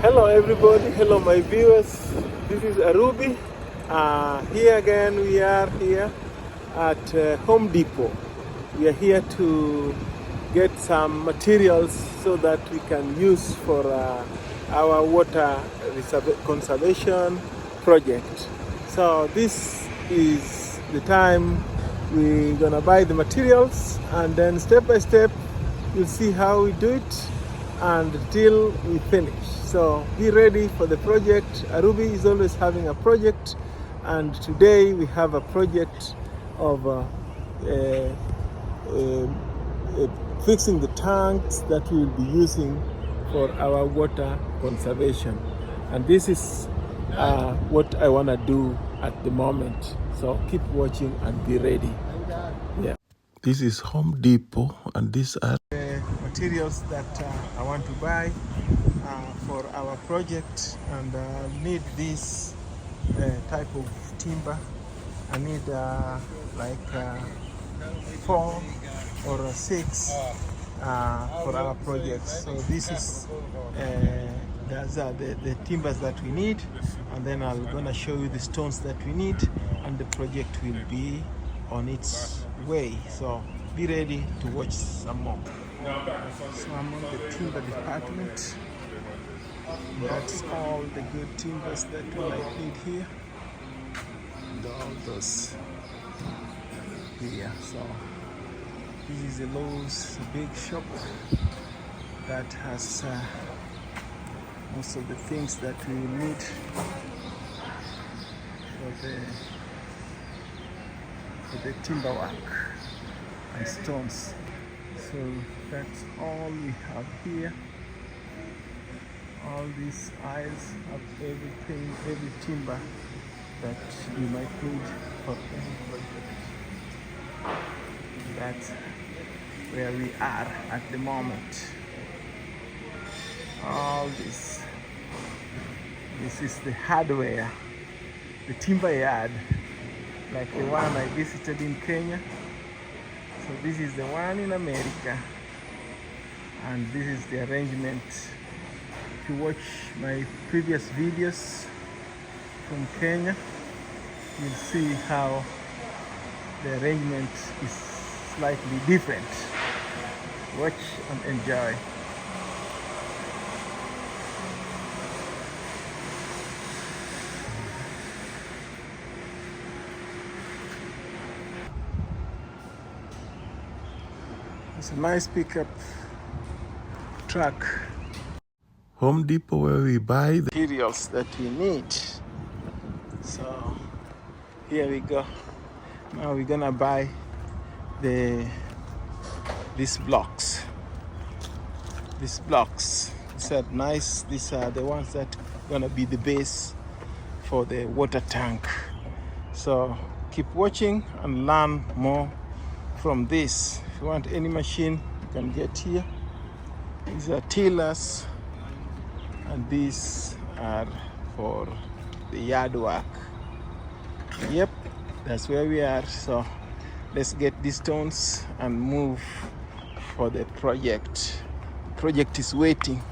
Hello everybody, hello my viewers. This is Arubi. Here again we are here at Home Depot. We are here to get some materials so that we can use for our water conservation project. So this is the time we're gonna buy the materials, and then step by step you'll see how we do it until we finish. So be ready for the project. Arubi is always having a project, and today we have a project of fixing the tanks that we will be using for our water conservation. And this is what I want to do at the moment. So keep watching and be ready. Yeah. This is Home Depot, and these are the materials that I want to buy for our project. And I need this type of timber. I need like 4 or 6 for our project. So this is those are the timbers that we need, and then I'm gonna show you the stones that we need, and the project will be on its way. So be ready to watch some more. So I'm on the timber department. That's all the good timbers that we might need here, and all those here. So this is a Lowe's, a big shop that has most of the things that we need for the timber work and stones. So that's all we have here. All these aisles have everything, every timber that you might need for any project. That's where we are at the moment. All this is the hardware, the timber yard, like the one I visited in Kenya. So this is the one in America, and this is the arrangement. If you watch my previous videos from Kenya, you'll see how the arrangement is slightly different. Watch and enjoy. It's a nice pickup truck. Home Depot, where we buy the materials that we need. So here we go. Now we're gonna buy these blocks. These are nice. These are the ones that are gonna be the base for the water tank. So keep watching and learn more from this. If you want any machine, you can get here. These are tillers, and these are for the yard work. Yep, that's where we are. So let's get these stones and move for the project. The project is waiting.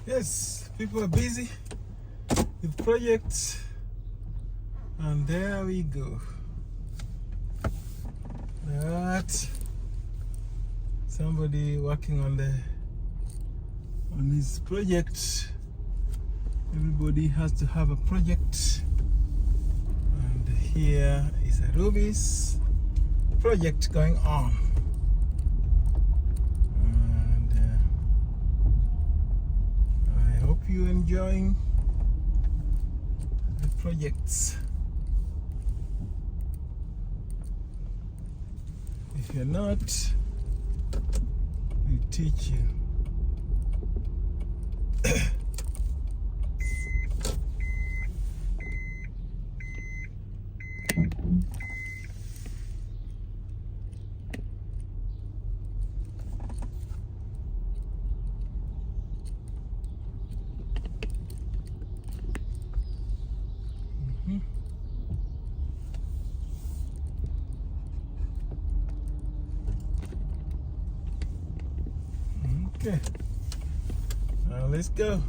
Yes, people are busy with projects, and there we go. That's somebody working on this project. Everybody has to have a project, and here is a Ruby's project going on. And I hope you're enjoying the projects. If you're not, we teach you. Okay. Now let's go.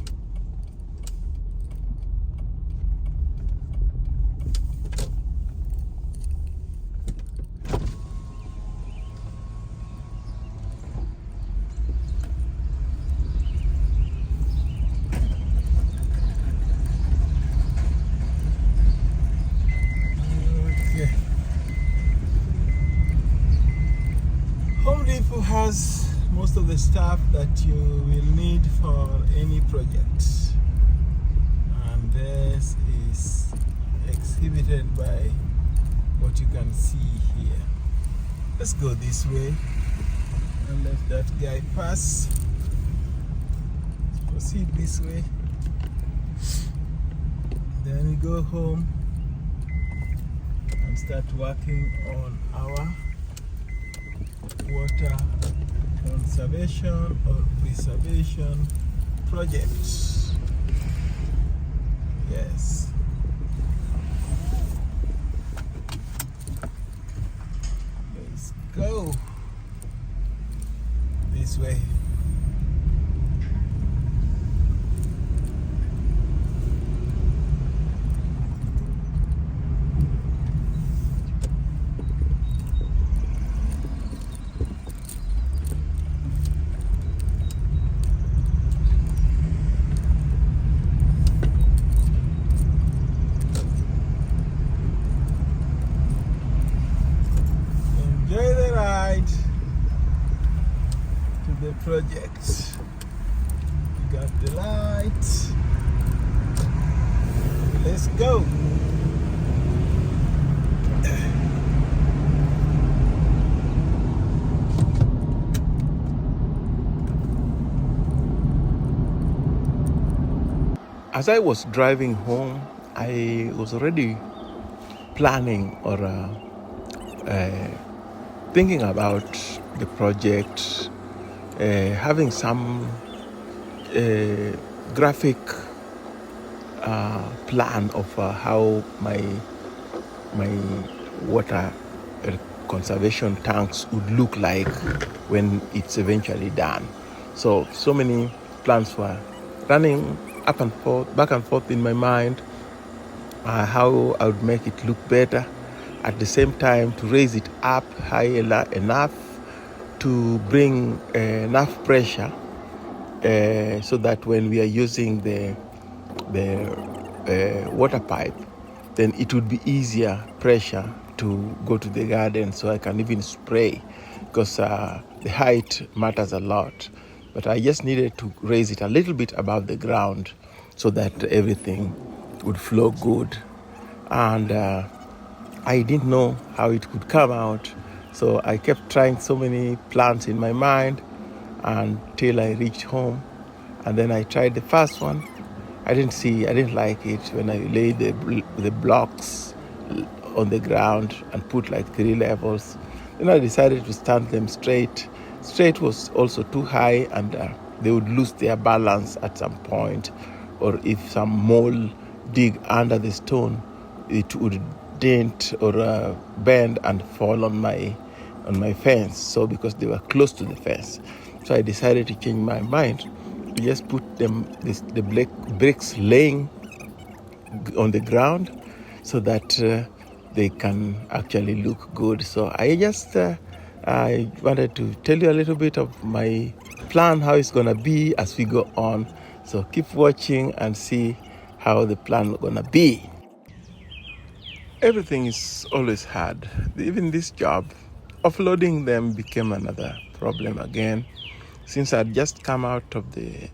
Okay. Home Depot has most of the stuff that you will need for any project, and this is exhibited by what you can see here. Let's go this way and let that guy pass. Let's proceed this way, then we go home and start working on our water conservation or preservation projects. Yes. Let's go this way. Enjoy the ride to the project. We got the lights. Let's go. As I was driving home, I was already planning or thinking about the project, having some graphic plan of how my water conservation tanks would look like when it's eventually done. So many plans were running up and forth, back and forth in my mind, how I would make it look better. At the same time, to raise it up high enough to bring enough pressure so that when we are using the water pipe, then it would be easier pressure to go to the garden, so I can even spray, because the height matters a lot. But I just needed to raise it a little bit above the ground so that everything would flow good. And I didn't know how it could come out, so I kept trying so many plans in my mind until I reached home. And then I tried the first one. I didn't like it when I laid the blocks on the ground and put like 3 levels. Then I decided to stand them straight. Straight was also too high, and they would lose their balance at some point, or if some mole dig under the stone, it would dent or bend and fall on my fence. So because they were close to the fence, so I decided to change my mind. Just put the black bricks laying on the ground so that they can actually look good. So I wanted to tell you a little bit of my plan, how it's gonna be as we go on. So keep watching and see how the plan is gonna be. Everything is always hard. Even this job, offloading them became another problem again. Since I'd just come out of the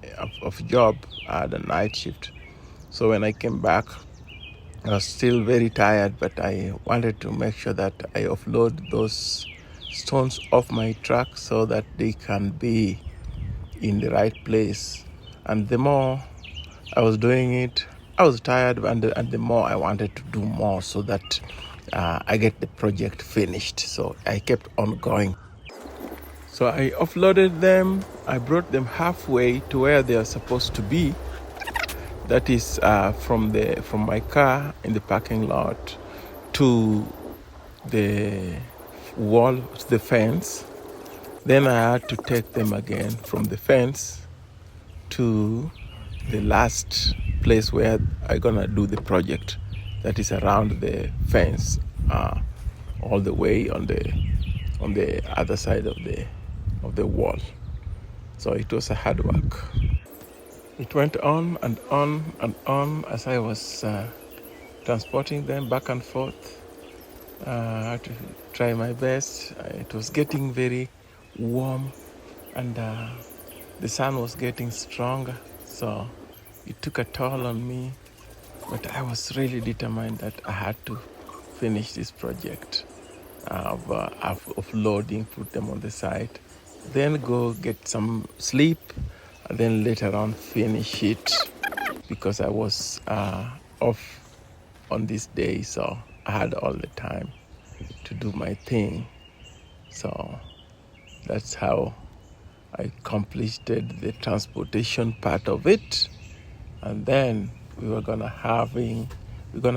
job, I had a night shift. So when I came back, I was still very tired, but I wanted to make sure that I offload those stones off my truck so that they can be in the right place. And the more I was doing it, I was tired, and the more I wanted to do more so that I get the project finished. So I kept on going. So I offloaded them. I brought them halfway to where they are supposed to be. That is from my car in the parking lot to the wall, the fence. Then I had to take them again from the fence to the last place where I'm gonna do the project, that is around the fence, all the way on the other side of the wall. So it was a hard work. It went on and on and on as I was transporting them back and forth. I had to try my best. It was getting very warm, and the sun was getting stronger, so it took a toll on me. But I was really determined that I had to finish this project of loading, put them on the site, then go get some sleep, and then later on finish it, because I was off on this day, so I had all the time to do my thing. So that's how I completed the transportation part of it, and then we're gonna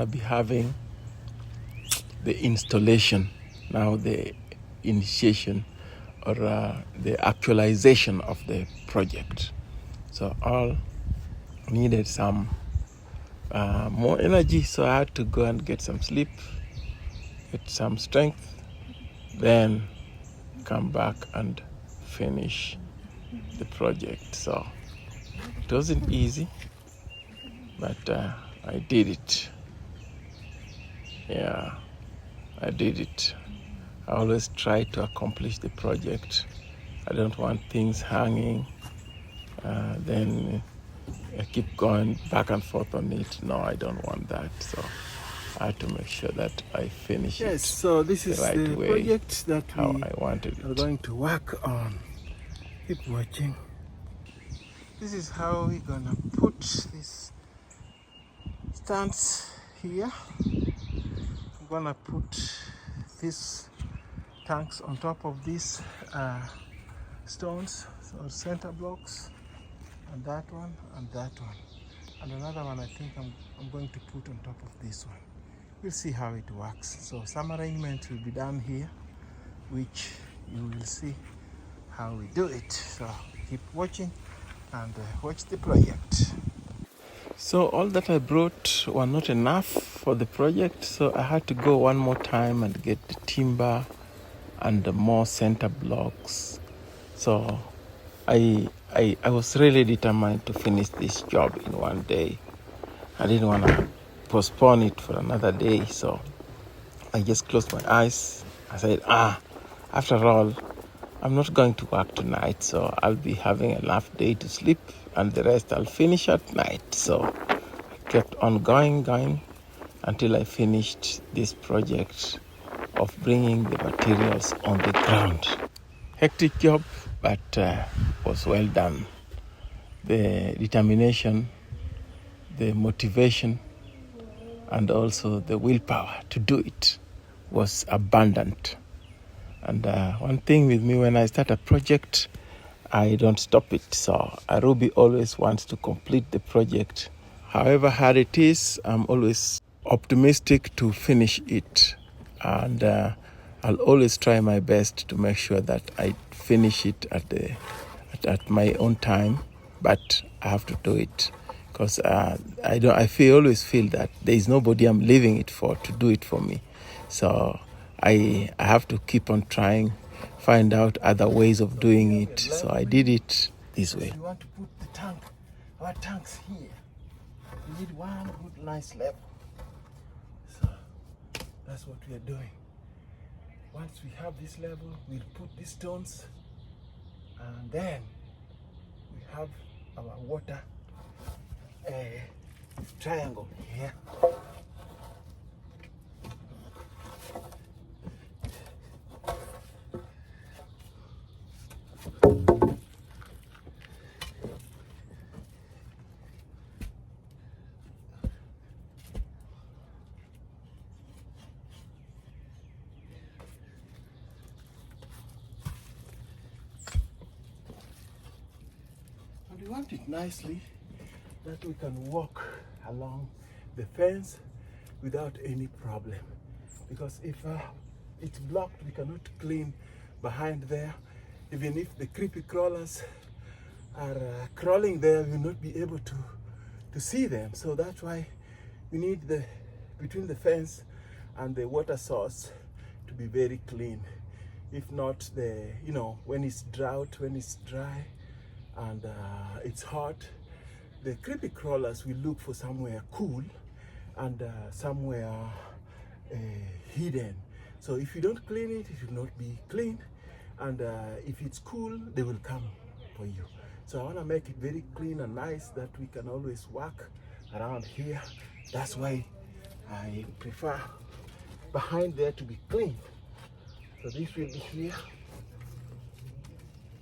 be having the installation, now the initiation or the actualization of the project. So all needed some more energy, so I had to go and get some sleep, get some strength, then come back and finish the project. So it wasn't easy, but I did it. Yeah, I did it. I always try to accomplish the project. I don't want things hanging. Then I keep going back and forth on it. No, I don't want that. So I had to make sure that I finish it. Yes, so this is right the way, project that how we I wanted are it. going to work on. Keep watching. This is how we're gonna put these stands here. I'm gonna put these tanks on top of these stones, so center blocks, and that one, and another one I think I'm going to put on top of this one. We'll see how it works. So some arrangement will be done here, which you will see how we do it. So keep watching and watch the project. So all that I brought were not enough for the project, so I had to go one more time and get the timber and more center blocks. So I was really determined to finish this job in one day. I didn't want to postpone it for another day, so I just closed my eyes. I said, after all, I'm not going to work tonight, so I'll be having enough day to sleep, and the rest I'll finish at night. So I kept on going until I finished this project of bringing the materials on the ground. Hectic job, but was well done. The determination, the motivation, and also the willpower to do it was abundant. And one thing with me, when I start a project, I don't stop it. So Ruby always wants to complete the project. However hard it is, I'm always optimistic to finish it. And I'll always try my best to make sure that I finish it at my own time. But I have to do it, because I always feel that there is nobody I'm leaving it for to do it for me. So I have to keep on trying, find out other ways of doing it. So I did it this way. We want to put our tanks here. We need one good nice level. So that's what we are doing. Once we have this level, we'll put these stones, and then we have our water triangle here. And we want it nicely that we can walk along the fence without any problem. Because if it's blocked, we cannot clean behind there. Even if the creepy crawlers are crawling there, we will not be able to see them. So that's why we need between the fence and the water source to be very clean. If not, when it's drought, when it's dry and it's hot, the creepy crawlers will look for somewhere cool and somewhere hidden. So if you don't clean it, it will not be clean. And if it's cool, they will come for you. So I want to make it very clean and nice that we can always walk around here. That's why I prefer behind there to be clean. So this will be here.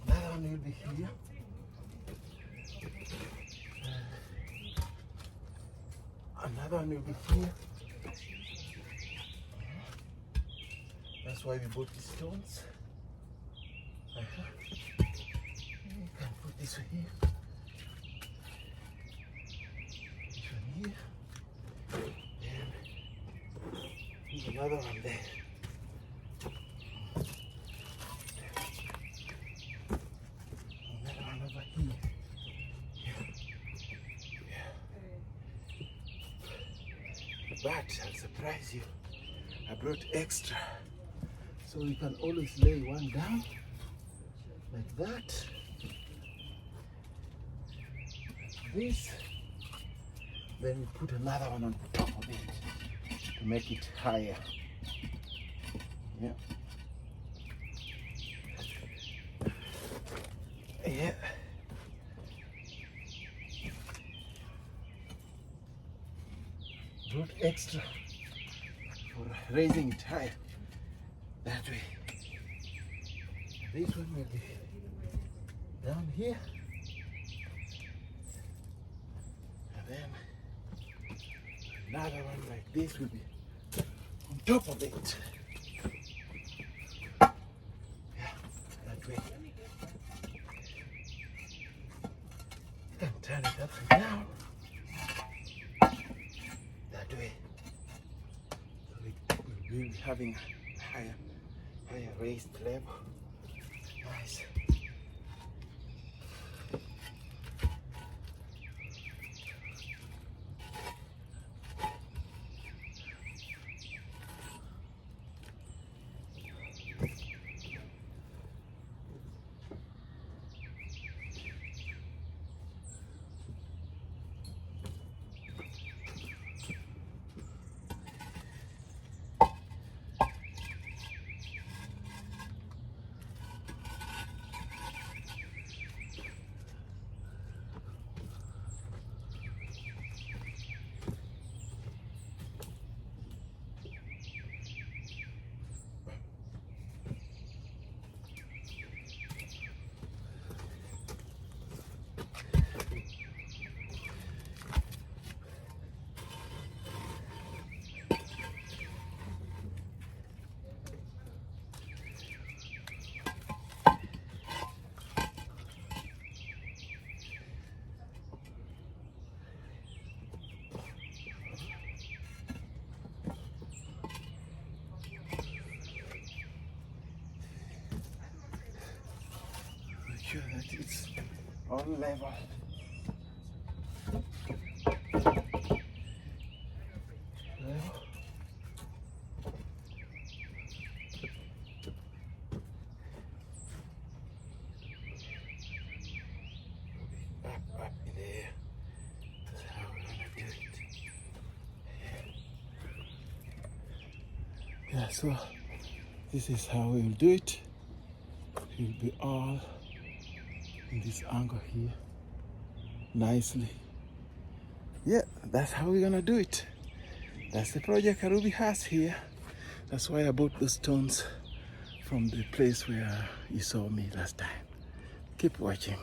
Another one will be here. Another one will be here. That's why we bought these stones. You can put this one here. This one here. And there's another one there. Another one over here. But I'll surprise you. I brought extra. So you can always lay one down like that. Like this. Then you put another one on top of it to make it higher. Yeah. Yeah. Brought extra for raising it higher. That way. This one will be down here. And then another one like this will be on top of it. Yeah, that way. You can turn it upside down. That way. So we will be having a higher raised level. Nice. Sure that it's on level. Up in there. That's how we're gonna do it. Yeah, so this is how we'll do it. It will be all in this angle here nicely. Yeah, that's how we're gonna do it. That's the project Karubi has here. That's why I bought the stones from the place where you saw me last time. Keep watching.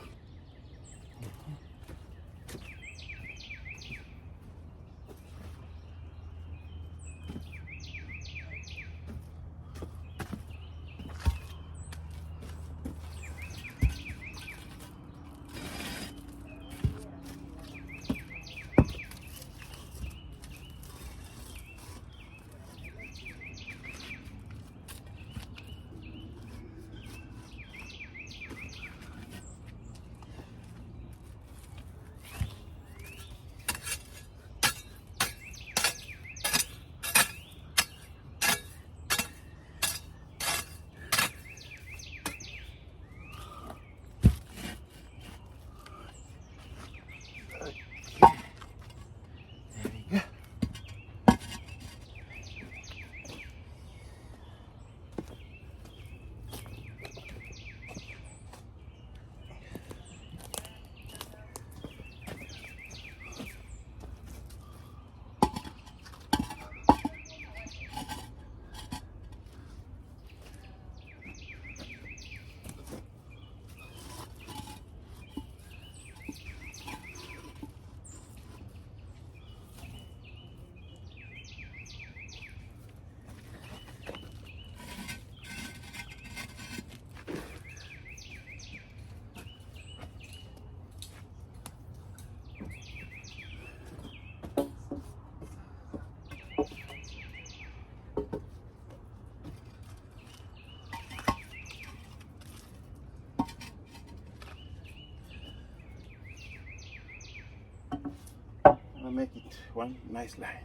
to make it one nice line.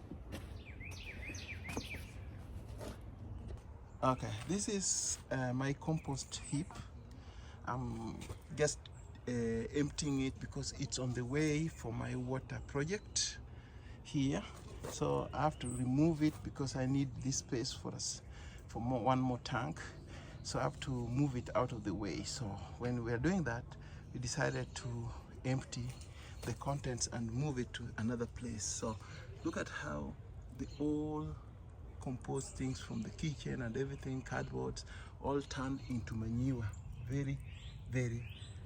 Okay, this is my compost heap. I'm just emptying it because it's on the way for my water project here. So I have to remove it because I need this space for us for one more tank. So I have to move it out of the way. So when we are doing that, we decided to empty the contents and move it to another place. So look at how the all compost things from the kitchen and everything, cardboards, all turned into manure. Very, very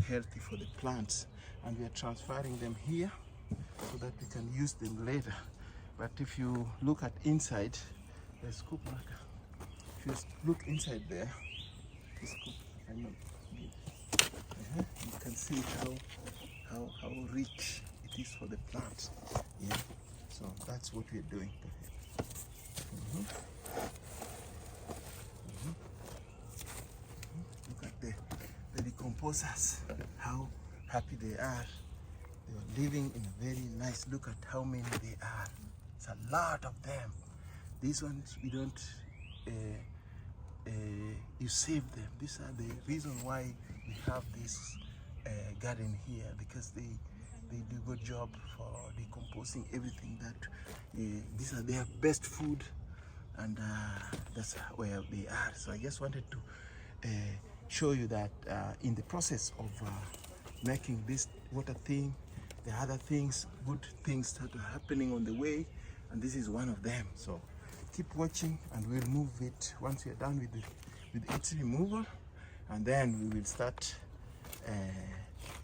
healthy for the plants. And we are transferring them here so that we can use them later. But if you look at inside, the scoop marker. If you look inside there, the scoop, you can see how rich it is for the plants. Yeah. So that's what we're doing. Look at the decomposers, how happy they are. They are living in a very nice, look at how many they are. It's a lot of them. These ones we don't, you save them. These are the reason why we have this garden here, because they do a good job for decomposing everything that, these are their best food, and that's where they are. So I just wanted to show you that in the process of making this water thing, there are other things, good things that are happening on the way, and this is one of them. So keep watching, and we'll move it once we are done with its removal, and then we will start,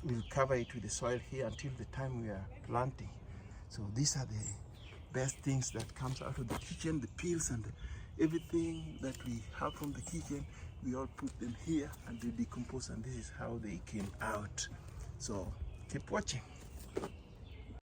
we'll cover it with the soil here until the time we are planting. So these are the best things that comes out of the kitchen, the peels and everything that we have from the kitchen. We all put them here and they decompose, and this is how they came out. So keep watching.